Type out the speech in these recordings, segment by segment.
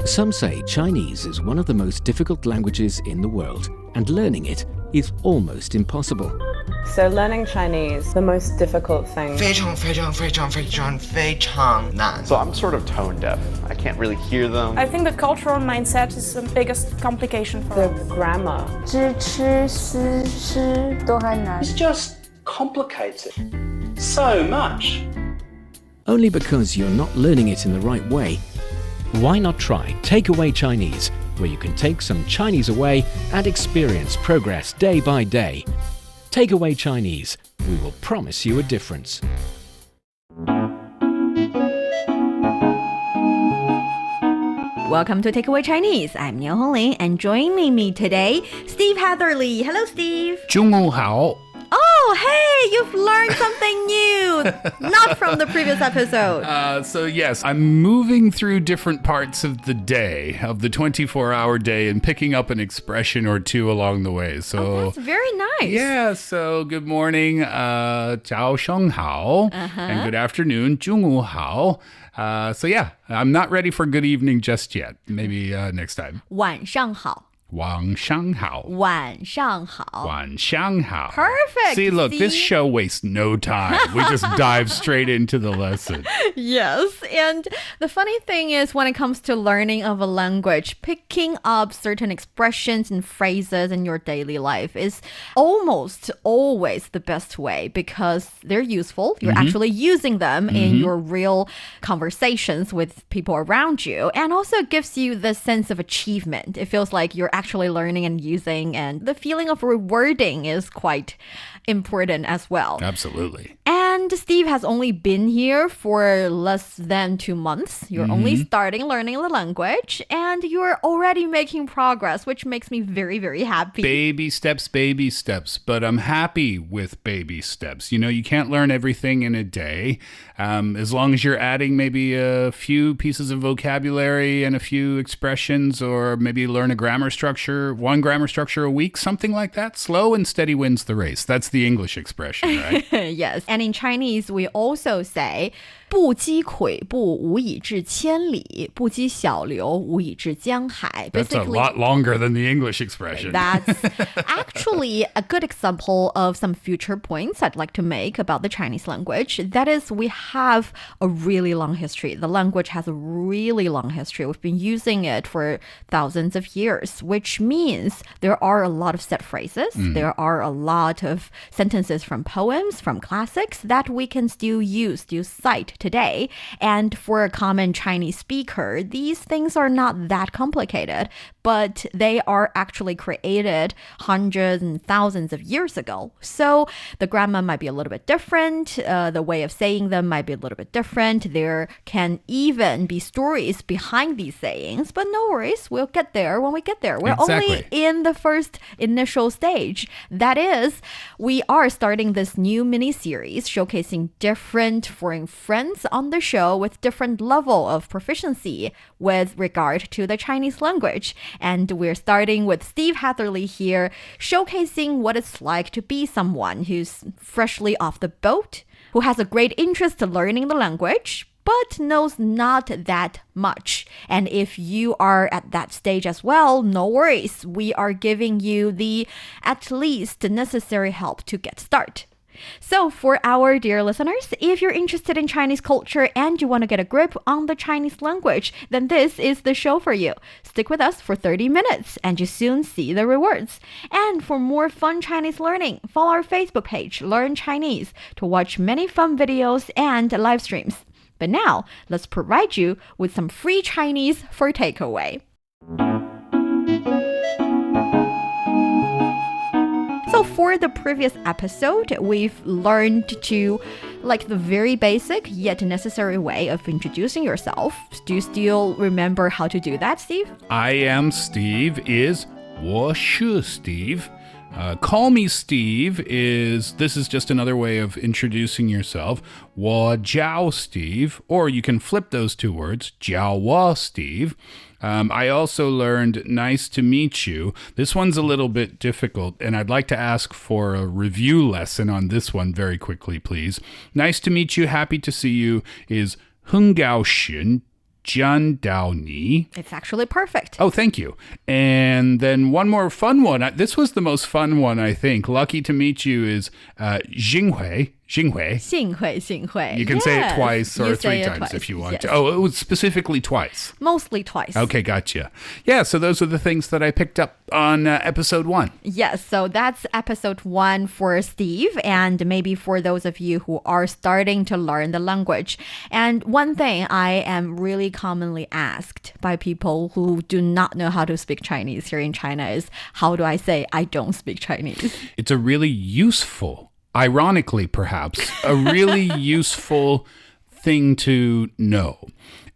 Some say Chinese is one of the most difficult languages in the world, and learning it is almost impossible. So learning Chinese, the most difficult thing. 非常非常非常非常非常难 So I'm sort of tone deaf. I can't really hear them. I think the cultural mindset is the biggest complication for The us. grammar. 知吃思诗都还难 It's just complicated. So much. Only because you're not learning it in the right way. Why not try Takeaway Chinese, where you can take some Chinese away and experience progress day by day. Takeaway Chinese, we will promise you a difference. Welcome to Takeaway Chinese. I'm Nian Hongling, and joining me today, Steve Hatherley. Hello, Steve. 中午好 Oh, hey, you've learned something new, not from the previous episode. So yes, I'm moving through different parts of the day, of the 24-hour day, and picking up an expression or two along the way. So That's very nice. yeah, so good morning, 早上好, and good afternoon, 中午好. So yeah, I'm not ready for good evening just yet. Maybe next time. 晚上好.晚上好.晚上好.晚上好. Perfect. See, look, this show wastes no time. We just dive straight into the lesson. Yes, and the funny thing is when it comes to learning of a language, picking up certain expressions and phrases in your daily life is almost always the best way because they're useful. You're actually using them in your real conversations with people around you, and also gives you the sense of achievement. It feels like you're actually learning and using, and the feeling of rewarding is quite important as well. Absolutely. And Steve has only been here for less than 2 months. You're only starting learning the language, and you're already making progress, which makes me very, very happy. Baby steps, but I'm happy with baby steps. You know, you can't learn everything in a day. As long as you're adding maybe a few pieces of vocabulary and a few expressions, or maybe learn a grammar structure, one grammar structure a week, something like that. Slow and steady wins the race. That's the English expression, right? Yes. And in Chinese, we also say 不积跬步，无以至千里；不积小流，无以至江海. That's a lot longer than the English expression. That's actually a good example of some future points I'd like to make about the Chinese language. That is, we have a really long history. The language has a really long history. We've been using it for thousands of years, which means there are a lot of set phrases. There are a lot of sentences from poems, from classics that we can still use, still cite today. And for a common Chinese speaker, these things are not that complicated, but they are actually created hundreds and thousands of years ago. So the grammar might be a little bit different. The way of saying them might be a little bit different. There can even be stories behind these sayings, but no worries. We'll get there when we get there. We're only in the first initial stage. That is, we are starting this new mini-series showcasing different foreign friends on the show with different level of proficiency with regard to the Chinese language. And we're starting with Steve Hatherley here, showcasing what it's like to be someone who's freshly off the boat, who has a great interest in learning the language, but knows not that much. And if you are at that stage as well, no worries. We are giving you the at least necessary help to get started. So for our dear listeners, if you're interested in Chinese culture and you want to get a grip on the Chinese language, then this is the show for you. Stick with us for 30 minutes and you soon see the rewards. And for more fun Chinese learning, follow our Facebook page, Learn Chinese, to watch many fun videos and live streams. But now, let's provide you with some free Chinese for takeaway. So for the previous episode, we've learned to like the very basic yet necessary way of introducing yourself. Do you still remember how to do that, Steve? I am Steve is 我是 Steve. Call me Steve this is just another way of introducing yourself. 我叫 Steve, or you can flip those two words, 叫我 Steve. I also learned nice to meet you. This one's a little bit difficult, and I'd like to ask for a review lesson on this one very quickly, please. Nice to meet you, happy to see you is 很高兴见到你. It's actually perfect. Oh, thank you. And then one more fun one. This was the most fun one, I think. Lucky to meet you is 幸会. 幸会. 幸会,幸会. You can say it Yes, twice or you 3 say it times twice, if you want yes. to. Oh, it was specifically twice. Mostly twice. Okay, gotcha. Yeah, so those are the things that I picked up on episode 1. Yes, so that's episode 1 for Steve, and maybe for those of you who are starting to learn the language. And one thing I am really commonly asked by people who do not know how to speak Chinese here in China is, how do I say I don't speak Chinese? It's a really useful, ironically perhaps, a really useful thing to know.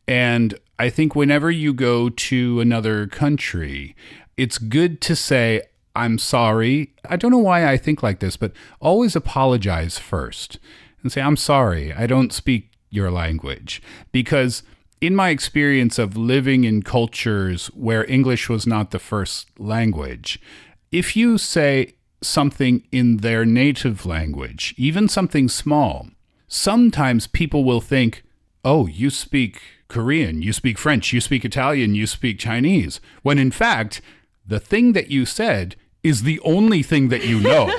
And I think whenever you go to another country, it's good to say, I'm sorry. I don't know why I think like this, but always apologize first and say, I'm sorry, I don't speak your language. Because in my experience of living in cultures where English was not the first language, if you say something in their native language, even something small, sometimes people will think, oh, you speak Korean, you speak French, you speak Italian, you speak Chinese, when in fact, the thing that you said is the only thing that you know.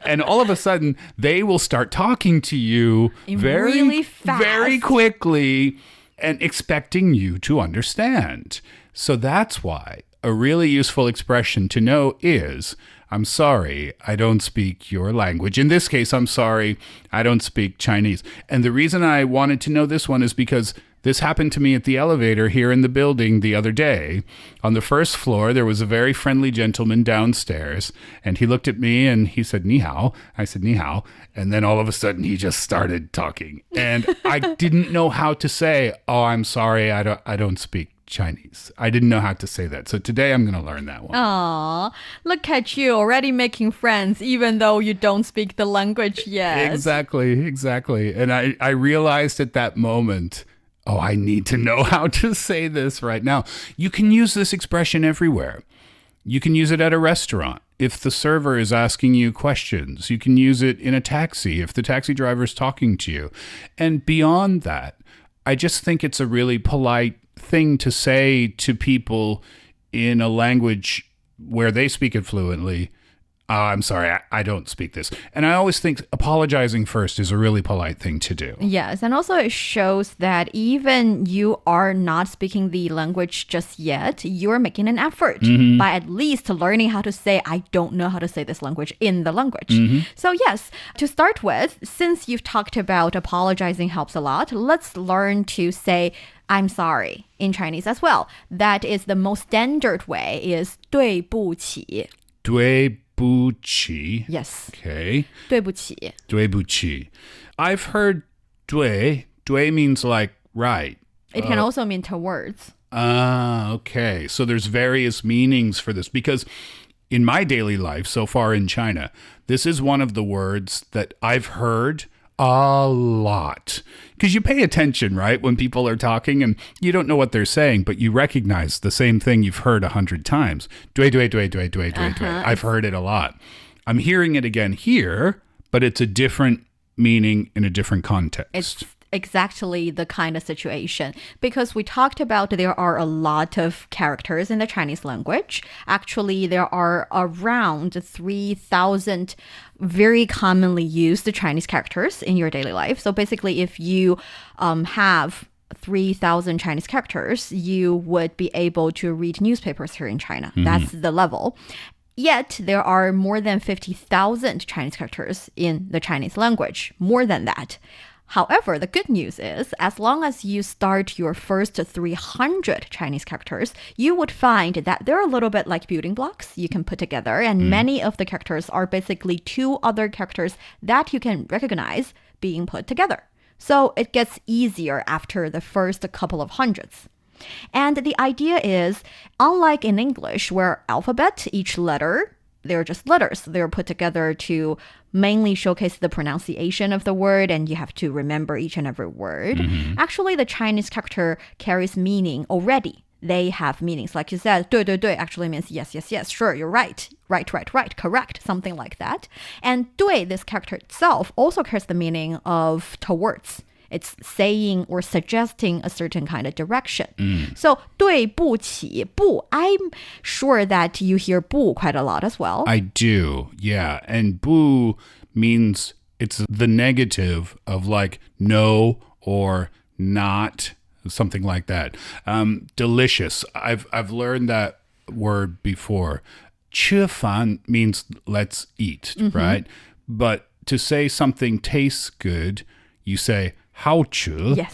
And all of a sudden, they will start talking to you Really fast. very quickly and expecting you to understand. So that's why a really useful expression to know is, I'm sorry, I don't speak your language. In this case, I'm sorry, I don't speak Chinese. And the reason I wanted to know this one is because this happened to me at the elevator here in the building the other day. On the first floor, there was a very friendly gentleman downstairs, and he looked at me and he said, ni hao. I said, ni hao. And then all of a sudden, he just started talking. And I didn't know how to say, oh, I'm sorry, I don't speak Chinese. I didn't know how to say that. So today I'm going to learn that one. Aw, look at you already making friends even though you don't speak the language yet. Exactly. And I realized at that moment, oh, I need to know how to say this right now. You can use this expression everywhere. You can use it at a restaurant if the server is asking you questions. You can use it in a taxi if the taxi driver is talking to you. And beyond that, I just think it's a really polite thing to say to people in a language where they speak it fluently. I'm sorry, I don't speak this. And I always think apologizing first is a really polite thing to do. Yes, and also it shows that even you are not speaking the language just yet, you're making an effort by at least learning how to say, I don't know how to say this language in the language. So yes, to start with, since you've talked about apologizing helps a lot, let's learn to say, I'm sorry in Chinese as well. That is the most standard way is 对不起. 对不起. Yes. Okay. 对不起. 对不起. I've heard 对 means like right. It can also mean towards. Okay. So there's various meanings for this because in my daily life so far in China, this is one of the words that I've heard a lot. Because you pay attention, right? When people are talking and you don't know what they're saying, but you recognize the same thing you've heard 100 times. 对对对对对对对. I've heard it a lot. I'm hearing it again here, but it's a different meaning in a different context. It's exactly the kind of situation because we talked about there are a lot of characters in the Chinese language. Actually, there are around 3,000 very commonly used Chinese characters in your daily life. So basically, if you have 3,000 Chinese characters, you would be able to read newspapers here in China. That's the level. Yet, there are more than 50,000 Chinese characters in the Chinese language, more than that. However, the good news is, as long as you start your first 300 Chinese characters, you would find that they're a little bit like building blocks you can put together, and many of the characters are basically two other characters that you can recognize being put together. So it gets easier after the first couple of hundreds. And the idea is, unlike in English, where alphabet, each letter, they're just letters. They're put together to mainly showcase the pronunciation of the word, and you have to remember each and every word. Actually, the Chinese character carries meaning already. They have meanings. Like you said, 对对对 actually means yes, yes, yes, sure, you're right, right, correct, something like that. And 对, this character itself, also carries the meaning of towards. It's saying or suggesting a certain kind of direction. So 对不起, 不, I'm sure that you hear 不 quite a lot as well. I do, yeah. And 不 means it's the negative of like no or not, something like that. Delicious. I've learned that word before. 吃饭 means let's eat, right? But to say something tastes good, you say 好吃. Yes.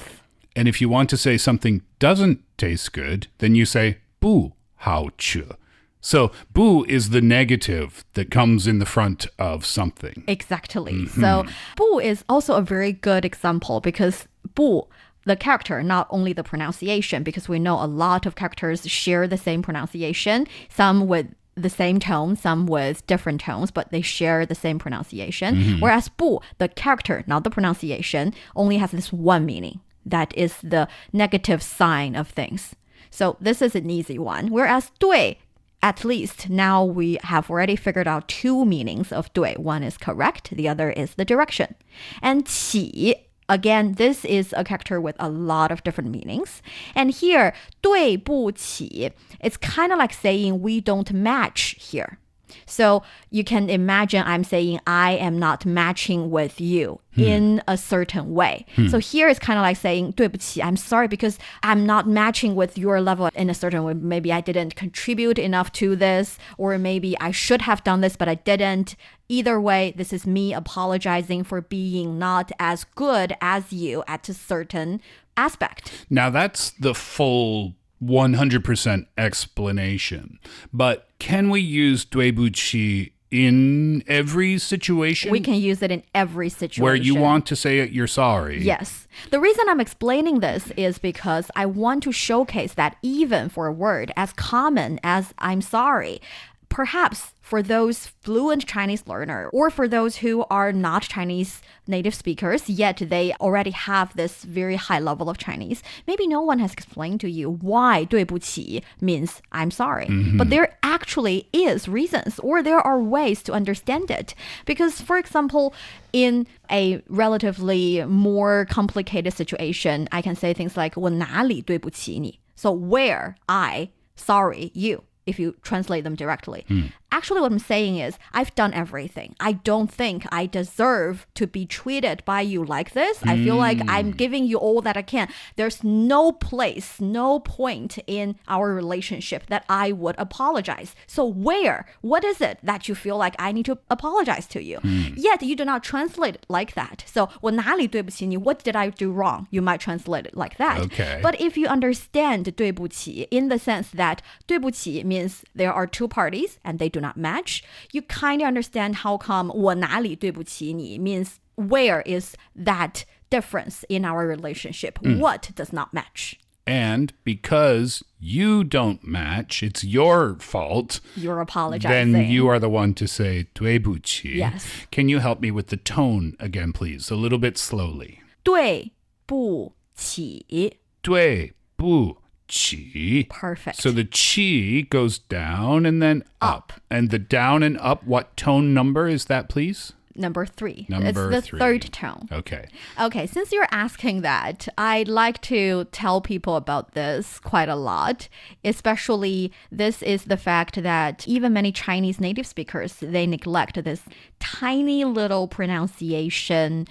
And if you want to say something doesn't taste good, then you say 不好吃. So 不 is the negative that comes in the front of something. Exactly. So 不 is also a very good example because 不, the character, not only the pronunciation, because we know a lot of characters share the same pronunciation, some with the same tone, some with different tones, but they share the same pronunciation. Whereas 不, the character, not the pronunciation, only has this one meaning. That is the negative sign of things. So this is an easy one. Whereas 对, at least now we have already figured out two meanings of 对. One is correct, the other is the direction. And 起, again, this is a character with a lot of different meanings. And here, 对不起, it's kind of like saying we don't match here. So you can imagine I'm saying I am not matching with you in a certain way. So here it's kind of like saying 对不起, I'm sorry because I'm not matching with your level in a certain way. Maybe I didn't contribute enough to this, or maybe I should have done this, but I didn't. Either way, this is me apologizing for being not as good as you at a certain aspect. Now that's the full 100% explanation. But can we use 对不起 in every situation? We can use it in every situation. Where you want to say you're sorry. Yes. The reason I'm explaining this is because I want to showcase that even for a word as common as I'm sorry, perhaps for those fluent Chinese learner or for those who are not Chinese native speakers, yet they already have this very high level of Chinese, maybe no one has explained to you why 对不起 means I'm sorry. But there actually is reasons, or there are ways to understand it. Because, for example, in a relatively more complicated situation, I can say things like 我哪里对不起你? So where I sorry you, if you translate them directly. Actually, what I'm saying is I've done everything. I don't think I deserve to be treated by you like this. I feel like I'm giving you all that I can. There's no place, no point in our relationship that I would apologize. So where? What is it that you feel like I need to apologize to you? Yet you do not translate it like that. So 我哪里对不起你? What did I do wrong? You might translate it like that. Okay. But if you understand 对不起 in the sense that 对不起 means there are two parties and they do not match, you kind of understand how come 我哪里对不起你 means where is that difference in our relationship? What does not match? And because you don't match, it's your fault. You're apologizing. Then you are the one to say 对不起. Yes. Can you help me with the tone again, please? A little bit slowly. 对不起. 对不起. Perfect. So the chi goes down and then up. Up. And the down and up, what tone number is that, please? Number 3. Number it's the 3. third tone. Okay. Okay, since you're asking that, I'd like to tell people about this quite a lot. Especially, this is the fact that even many Chinese native speakers, they neglect this tiny little pronunciation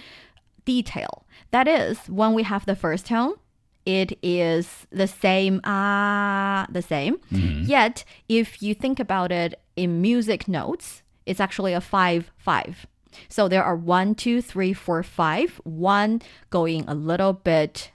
detail. That is, when we have the first tone, it is the same, the same. Yet, if you think about it in music notes, it's actually a 5-5. So there are 1, 2, 3, 4, 5. 1 going a little bit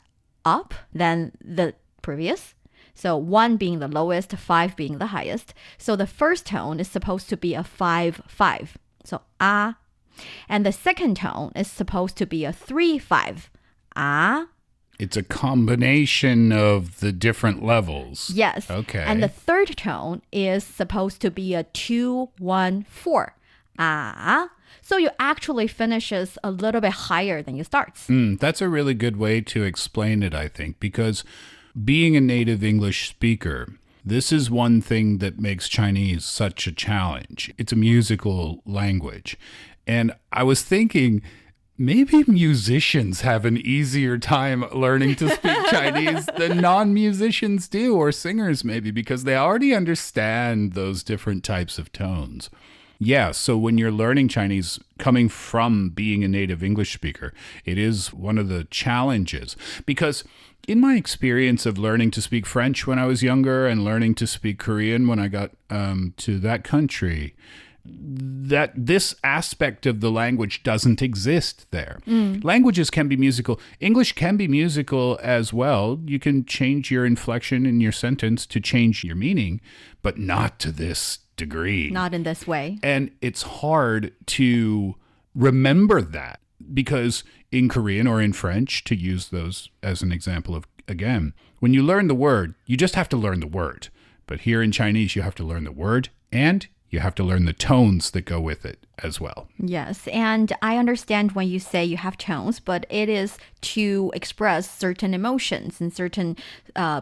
up than the previous. So 1 being the lowest, 5 being the highest. So the first tone is supposed to be a 5-5. So and the second tone is supposed to be a 3-5. It's a combination of the different levels. Yes. Okay. And the third tone is supposed to be a 2-1-4. So you actually finishes a little bit higher than you starts. That's a really good way to explain it, I think, because being a native English speaker, this is one thing that makes Chinese such a challenge. It's a musical language. And I was thinking, maybe musicians have an easier time learning to speak Chinese than non-musicians do, or singers maybe, because they already understand those different types of tones. Yeah, so when you're learning Chinese, coming from being a native English speaker, it is one of the challenges. Because in my experience of learning to speak French when I was younger and learning to speak Korean when I got to that country, that this aspect of the language doesn't exist there. Languages can be musical. English can be musical as well. You can change your inflection in your sentence to change your meaning, but not to this degree. Not in this way. And it's hard to remember that because in Korean or in French, to use those as an example of, again, when you learn the word, you just have to learn the word. But here in Chinese, you have to learn the word and you have to learn the tones that go with it as well. Yes, and I understand when you say you have tones, but it is to express certain emotions and certain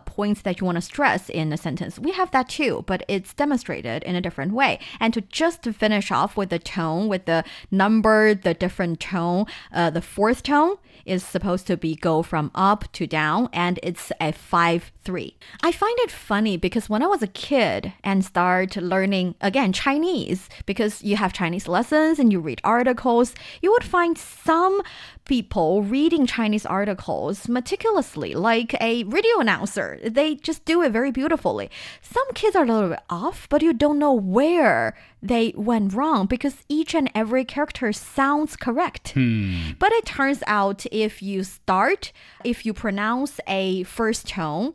points that you want to stress in a sentence. We have that too, but it's demonstrated in a different way. And to finish off with the tone, with the number, the different tone, the fourth tone is supposed to be go from up to down, and it's a 5-3. I find it funny because when I was a kid and start learning, again, Chinese, because you have Chinese lessons and you read articles, you would find some people reading Chinese articles meticulously, like a radio announcer. They just do it very beautifully. Some kids are a little bit off, but you don't know where they went wrong because each and every character sounds correct. But it turns out if you pronounce a first tone,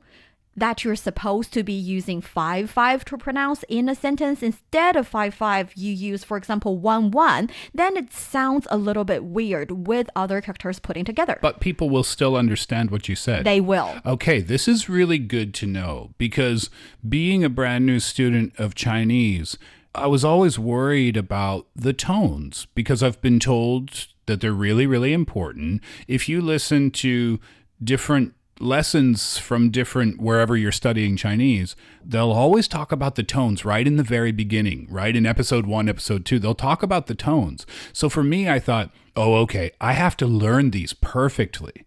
that you're supposed to be using 5-5 to pronounce in a sentence instead of 5-5, you use, for example, 1-1, then it sounds a little bit weird with other characters putting together. But people will still understand what you said. They will. Okay, this is really good to know because being a brand new student of Chinese, I was always worried about the tones because I've been told that they're really, really important. If you listen to different lessons from different wherever you're studying Chinese, they'll always talk about the tones right in the very beginning, right in episode 1, episode 2. They'll talk about the tones. So for me, I thought, oh, okay, I have to learn these perfectly.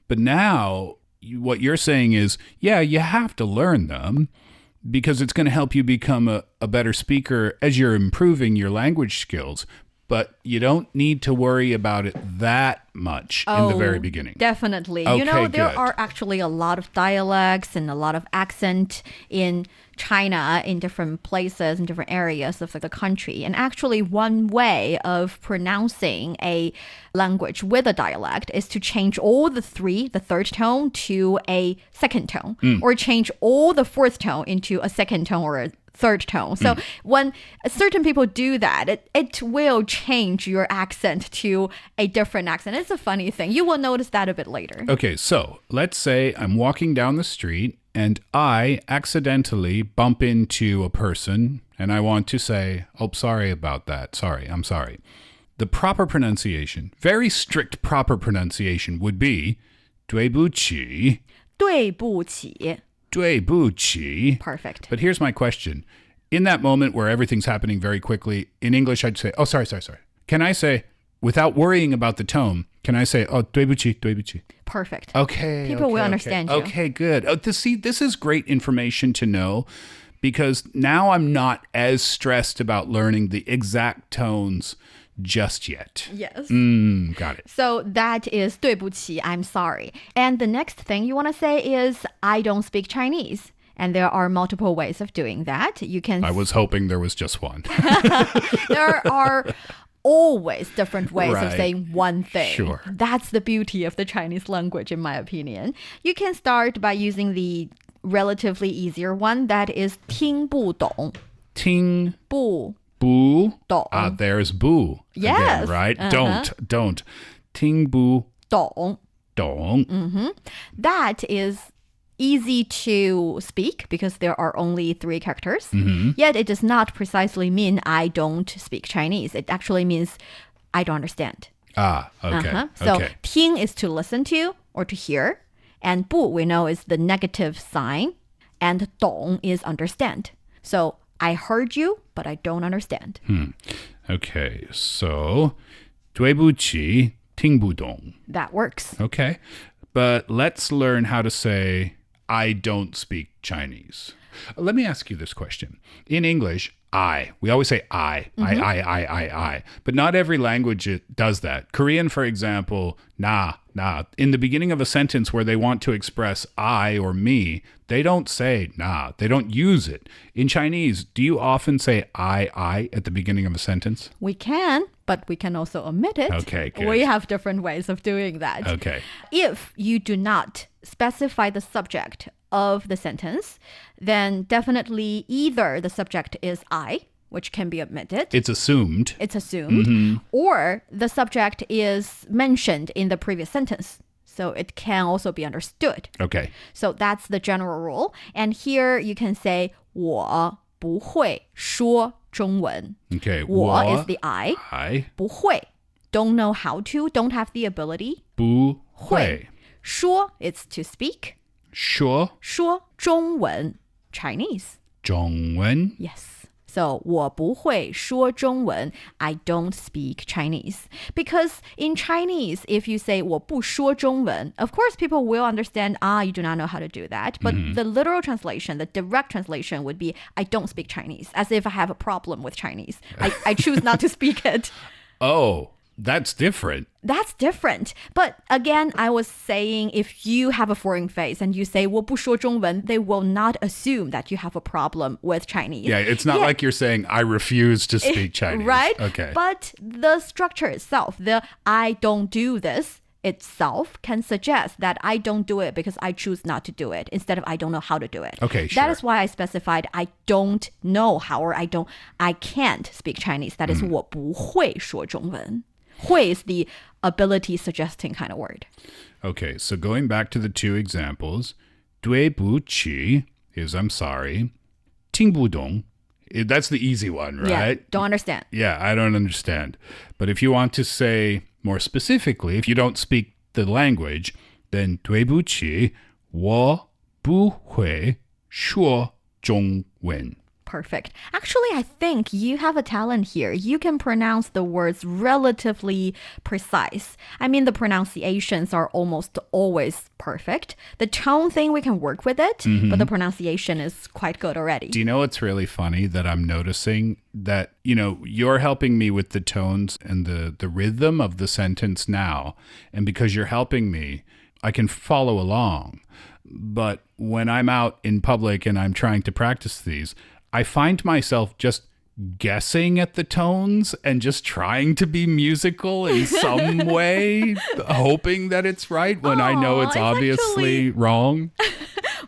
But now what you're saying is, yeah, you have to learn them because it's going to help you become a better speaker as you're improving your language skills. But you don't need to worry about it that much in the very beginning. Definitely. Okay, there good. are actually a lot of dialects and a lot of accent in China, in different places, in different areas of the country. And actually, one way of pronouncing a language with a dialect is to change all the third tone to a second tone, or change all the fourth tone into a second tone or a third tone. So when certain people do that, it will change your accent to a different accent. It's a funny thing. You will notice that a bit later. Okay, so let's say I'm walking down the street and I accidentally bump into a person and I want to say, oh, sorry about that. Sorry, I'm sorry. The proper pronunciation, very strict proper pronunciation would be 对不起.对不起. 对不起. Perfect. But here's my question. In that moment where everything's happening very quickly, in English, I'd say, oh, sorry. Can I say, without worrying about the tone, can I say, oh, 对不起, 对不起? Perfect. Okay. People will understand you. Okay, good. This is great information to know because now I'm not as stressed about learning the exact tones just yet. Yes. Got it. So that is 对不起, I'm sorry. And the next thing you want to say is, I don't speak Chinese. And there are multiple ways of doing that. You can. I was hoping there was just one. There are always different ways of Right. saying one thing. Sure. That's the beauty of the Chinese language, in my opinion. You can start by using the relatively easier one, that is 听不懂. 听不 不. 懂. There's boo. Yes. Again, right? Uh-huh. Don't. 听不懂. 懂. That is easy to speak because there are only 3 characters. Yet it does not precisely mean I don't speak Chinese. It actually means I don't understand. Okay. So Okay. 听 is to listen to or to hear. And 不 we know is the negative sign. And 懂 is understand. So I heard you, but I don't understand. Okay. So 对不起听不懂. That works. Okay. But let's learn how to say, I don't speak Chinese. Let me ask you this question. In English, we always say I. But not every language does that. Korean, for example, na. In the beginning of a sentence where they want to express I or me, they don't say na. They don't use it. In Chinese, do you often say I at the beginning of a sentence? We can, but we can also omit it. Okay, good. We have different ways of doing that. Okay. If you do not specify the subject of the sentence, then definitely either the subject is I, which can be omitted. It's assumed. Or the subject is mentioned in the previous sentence. So it can also be understood. Okay. So that's the general rule. And here you can say 我不会说中文. Okay. 我 is the I. 不会 don't know how to, don't have the ability. 不会说 is to speak. 说中文 Chinese. 中文 Yes. So 我不会说中文 I don't speak Chinese. Because in Chinese, if you say 我不说中文, of course people will understand, you do not know how to do that. But the literal translation, the direct translation would be I don't speak Chinese, as if I have a problem with Chinese. I choose not to speak it. Oh, that's different. That's different. But again, I was saying if you have a foreign face and you say 我不说中文, they will not assume that you have a problem with Chinese. Yeah, it's not like you're saying I refuse to speak Chinese. Right? Okay. But the structure itself, the I don't do this itself can suggest that I don't do it because I choose not to do it instead of I don't know how to do it. Okay, sure. That is why I specified I don't know how or I can't speak Chinese. That is 我不会说中文. 会 is the ability suggesting kind of word. Okay, so going back to the two examples, 对不起 is I'm sorry. 听不懂, that's the easy one, right? Yeah, don't understand. Yeah, I don't understand. But if you want to say more specifically, if you don't speak the language, then 对不起,我不会说中文. Perfect. Actually, I think you have a talent here. You can pronounce the words relatively precise. I mean, the pronunciations are almost always perfect. The tone thing, we can work with it, but the pronunciation is quite good already. Do you know what's really funny that I'm noticing? That, you're helping me with the tones and the rhythm of the sentence now. And because you're helping me, I can follow along. But when I'm out in public and I'm trying to practice these, I find myself just guessing at the tones and just trying to be musical in some way, hoping that it's right when I know it's obviously wrong.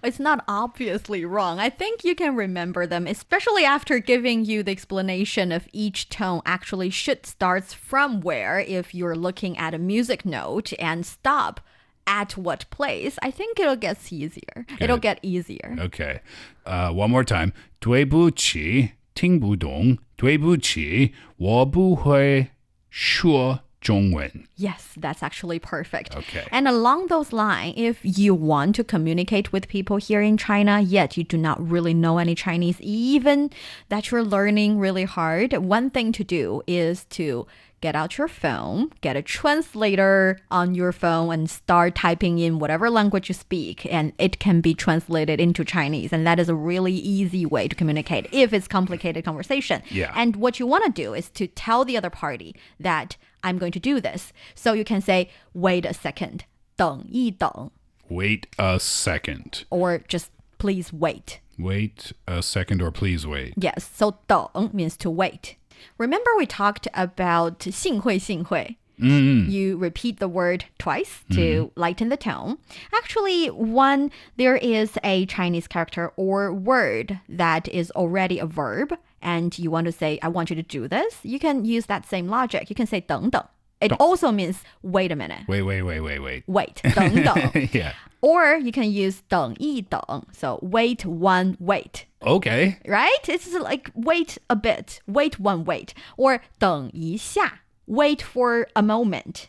It's not obviously wrong. I think you can remember them, especially after giving you the explanation of each tone actually should start from where if you're looking at a music note and stop at what place. I think it'll get easier. Good. It'll get easier. Okay. One more time. 对不起,听不懂,对不起,我不会说中文. Yes, that's actually perfect. Okay. And along those lines, if you want to communicate with people here in China, yet you do not really know any Chinese, even that you're learning really hard, one thing to do is to get out your phone, get a translator on your phone and start typing in whatever language you speak, and it can be translated into Chinese. And that is a really easy way to communicate if it's complicated conversation. Yeah. And what you want to do is to tell the other party that I'm going to do this. So you can say, wait a second, 等一等. Wait a second. Or just please wait. Wait a second or please wait. Yes, so 等 means to wait. Remember we talked about 幸会幸会. You repeat the word twice to lighten the tone. Actually, when there is a Chinese character or word that is already a verb and you want to say, I want you to do this, you can use that same logic. You can say 等等. It also means wait a minute. Wait. Wait, 等等. Yeah. Or you can use 等一等. So wait one wait. Okay. Right? It's like wait a bit, wait one wait. Or 等一下, wait for a moment.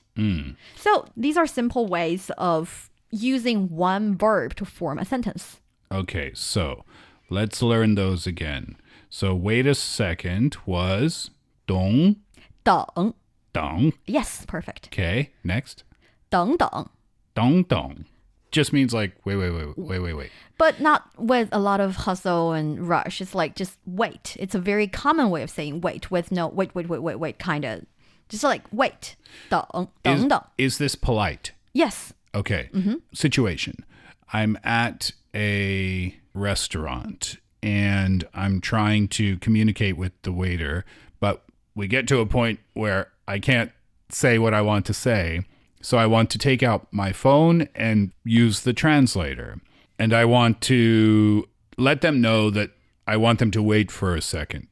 So these are simple ways of using one verb to form a sentence. Okay, so let's learn those again. So wait a second was 懂,等等. Yes, perfect. Okay, next. 等等. 等等 just means like wait. But not with a lot of hustle and rush. It's like just wait. It's a very common way of saying wait with no wait kind of. Just like wait. 等等. Is this polite? Yes. Okay. Situation. I'm at a restaurant and I'm trying to communicate with the waiter, but we get to a point where I can't say what I want to say. So I want to take out my phone and use the translator. And I want to let them know that I want them to wait for a second.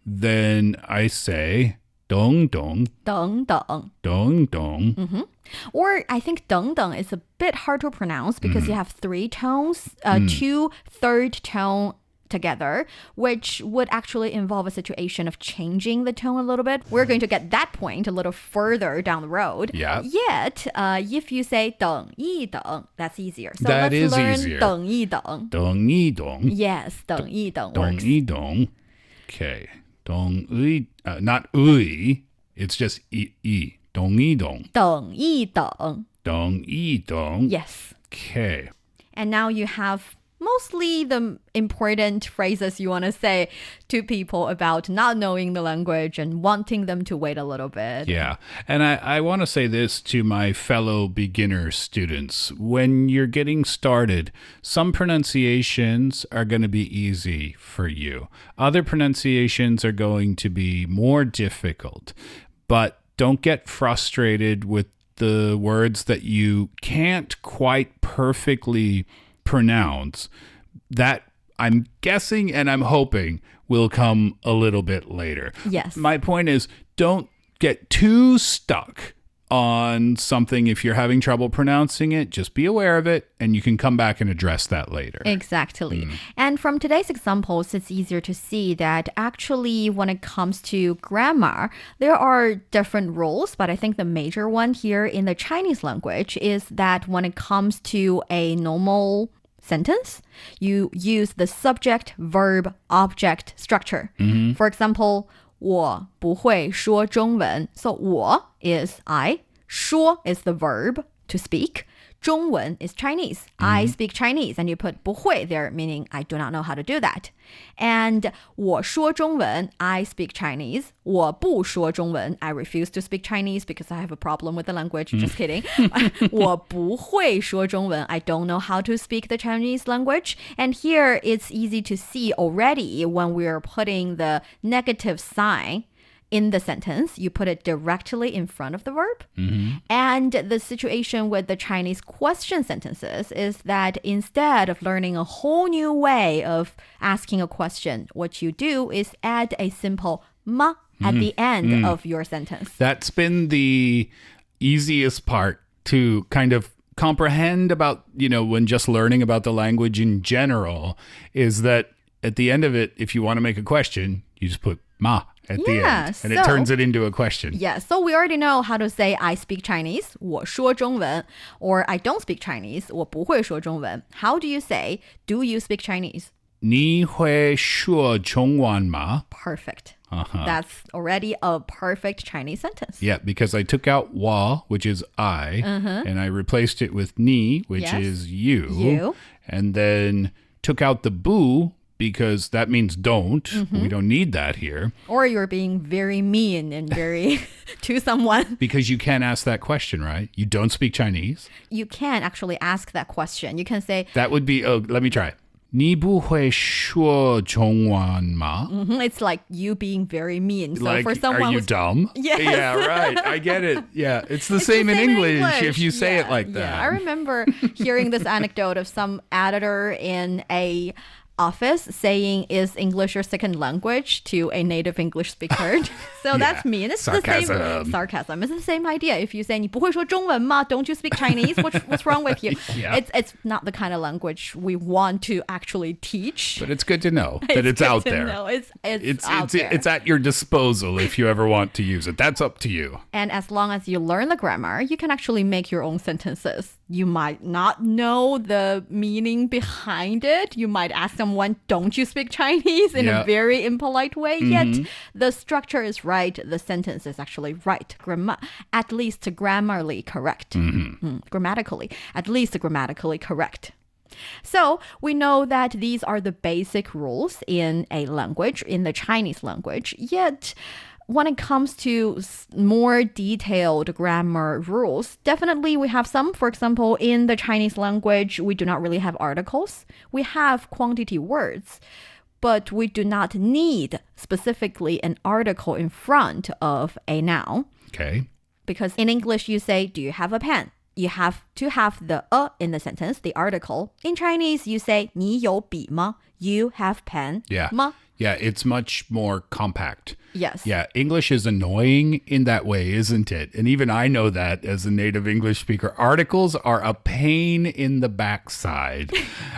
Then I say, 等等.等等. 等等. Or I think 等等 is a bit hard to pronounce because you have 3 tones, 2 third tone together, which would actually involve a situation of changing the tone a little bit. We're going to get that point a little further down the road. Yeah. Yet, if you say 等一等, that's easier. So That let's is learn easier. 等一等. 等一等. Yes, 等一等 等 works. 一等. Okay. 等一, not 一, it's just 一. 等一等. 等一等. 等一等. Yes. Okay. And now you have mostly the important phrases you want to say to people about not knowing the language and wanting them to wait a little bit. Yeah. And I want to say this to my fellow beginner students. When you're getting started, some pronunciations are going to be easy for you. Other pronunciations are going to be more difficult. But don't get frustrated with the words that you can't quite perfectly pronounce. That I'm guessing and I'm hoping will come a little bit later. Yes. My point is, don't get too stuck on something. If you're having trouble pronouncing it, just be aware of it and you can come back and address that later. Exactly. And from today's examples, it's easier to see that actually when it comes to grammar, there are different rules, but I think the major one here in the Chinese language is that when it comes to a normal sentence, you use the subject, verb, object structure. For example, 我不会说中文. So 我 is I, 说 is the verb to speak. 中文 is Chinese. I speak Chinese. And you put 不会 there, meaning I do not know how to do that. And 我说中文, I speak Chinese. 我不说中文, I refuse to speak Chinese because I have a problem with the language. Just kidding. 我不会说中文, I don't know how to speak the Chinese language. And here it's easy to see already when we're putting the negative sign in the sentence, you put it directly in front of the verb. And the situation with the Chinese question sentences is that instead of learning a whole new way of asking a question, what you do is add a simple ma at the end of your sentence. That's been the easiest part to kind of comprehend about, when just learning about the language in general, is that at the end of it, if you want to make a question, you just put ma at the end, and it turns it into a question. Yeah, so we already know how to say I speak Chinese, 我说中文, or I don't speak Chinese, 我不会说中文. How do you say, do you speak Chinese? 你会说中文吗? Perfect. That's already a perfect Chinese sentence. Yeah, because I took out 我, which is I, and I replaced it with 你, which is you, and then took out the 不, because that means don't. We don't need that here. Or you're being very mean and very to someone. Because you can't ask that question, right? You don't speak Chinese. You can actually ask that question. You can say... That would be... Oh, let me try. 你不会说中文吗? It's like you being very mean. So like, for someone are you who's... dumb? Yes. Yeah, right. I get it. Yeah, it's the same in English if you say it like that. Yeah, I remember hearing this anecdote of some editor in a office saying, is English your second language, to a native English speaker. So that's me. And it's sarcasm. The same sarcasm. It's the same idea. If you say 你不会说中文吗? Don't you speak Chinese? What's wrong with you? It's not the kind of language we want to actually teach. But it's good to know that it's out there. It's out there. It's at your disposal if you ever want to use it. That's up to you. And as long as you learn the grammar, you can actually make your own sentences You might not know the meaning behind it. You might ask someone, don't you speak Chinese in a very impolite way? Yet the structure is right. The sentence is actually right. At least grammatically correct. Grammatically. At least grammatically correct. So we know that these are the basic rules in a language, in the Chinese language. Yet when it comes to more detailed grammar rules, definitely we have some. For example, in the Chinese language, we do not really have articles. We have quantity words, but we do not need specifically an article in front of a noun. Okay. Because in English, you say, do you have a pen? You have to have the in the sentence, the article. In Chinese, you say, 你有笔吗? You have pen. Yeah. 吗? Yeah, it's much more compact. Yes. Yeah, English is annoying in that way, isn't it? And even I know that as a native English speaker. Articles are a pain in the backside.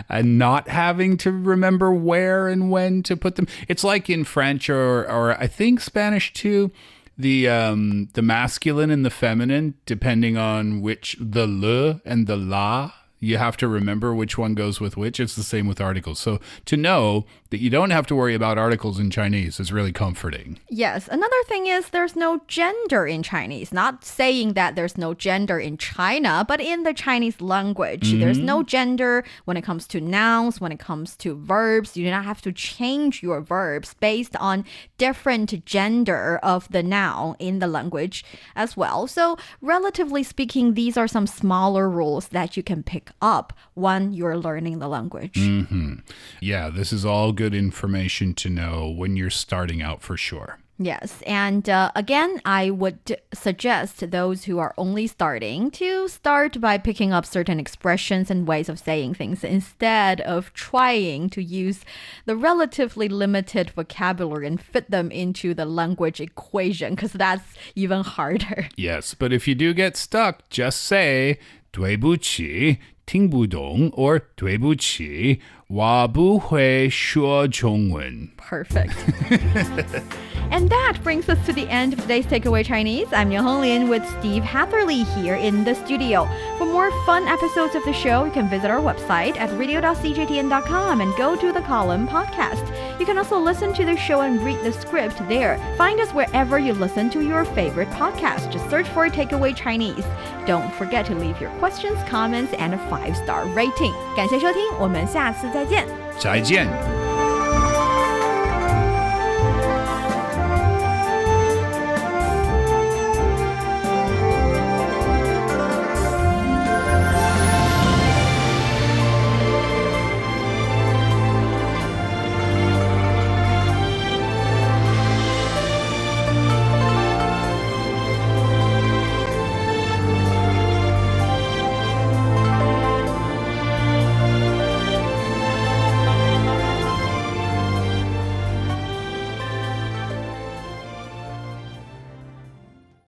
And not having to remember where and when to put them. It's like in French or I think Spanish too. The masculine and the feminine, depending on which, the le and the la, you have to remember which one goes with which. It's the same with articles. So to know that you don't have to worry about articles in Chinese is really comforting. Yes. Another thing is there's no gender in Chinese. Not saying that there's no gender in China, but in the Chinese language, there's no gender when it comes to nouns, when it comes to verbs. You do not have to change your verbs based on different gender of the noun in the language as well. So relatively speaking, these are some smaller rules that you can pick up when you're learning the language. Yeah, this is all good information to know when you're starting out for sure. Yes, and again, I would suggest those who are only starting to start by picking up certain expressions and ways of saying things instead of trying to use the relatively limited vocabulary and fit them into the language equation, because that's even harder. Yes, but if you do get stuck, just say 对不起听不懂 or 对不起我不会说中文 Perfect. And that brings us to the end of today's Takeaway Chinese. I'm Yuan Honglin with Steve Hatherley here in the studio. For more fun episodes of the show, you can visit our website at radio.cjtn.com and go to the column podcast. You can also listen to the show and read the script there. Find us wherever you listen to your favorite podcast. Just search for Takeaway Chinese. Don't forget to leave your questions, comments, and a 5-star rating. 感谢收听，我们下次再见。再见